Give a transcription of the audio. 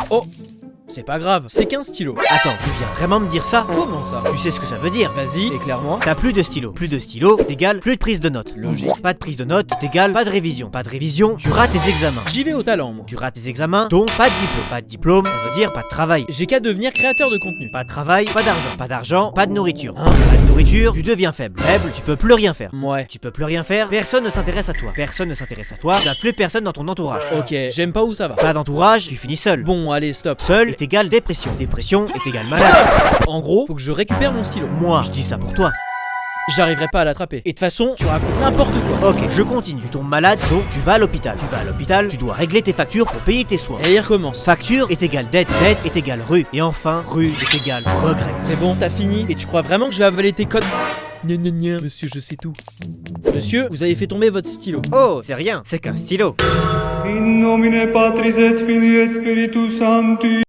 Oh, c'est pas grave, c'est qu'un stylo. Attends, tu viens vraiment me dire ça? Comment ça? Tu sais ce que ça veut dire? Vas-y, éclaire-moi. T'as plus de stylo. Plus de stylo t'égale plus de prise de notes. Logique. Pas de prise de notes t'égale pas de révision. Pas de révision, tu rates tes examens. J'y vais au talent, moi. Tu rates tes examens, donc pas de diplôme. Pas de diplôme, ça veut dire pas de travail. J'ai qu'à devenir créateur de contenu. Pas de travail, pas d'argent. Pas d'argent, pas de nourriture. Hein? Pas de nourriture, tu deviens faible. Faible, tu peux plus rien faire. Ouais. Tu peux plus rien faire, personne ne s'intéresse à toi. Personne ne s'intéresse à toi, t'as plus personne dans ton entourage. Ok, j'aime pas où ça va. Pas d'entourage, tu finis seul. Bon, allez, stop. Seul est égal dépression. Dépression est égal malade. En gros, faut que je récupère mon stylo. Moi, je dis ça pour toi. J'arriverai pas à l'attraper. Et de toute façon, tu racontes n'importe quoi. Ok, je continue. Tu tombes malade, donc tu vas à l'hôpital. Tu vas à l'hôpital, tu dois régler tes factures pour payer tes soins. Et il recommence. Facture est égale dette, dette est égale rue. Et enfin, rue est égale regret. C'est bon, t'as fini. Et tu crois vraiment que je vais avaler tes codes? Gna gna gna. Monsieur, je sais tout. Monsieur, vous avez fait tomber votre stylo. Oh, c'est rien, c'est qu'un stylo. In nomine Patris et Filii et Spiritus Sancti.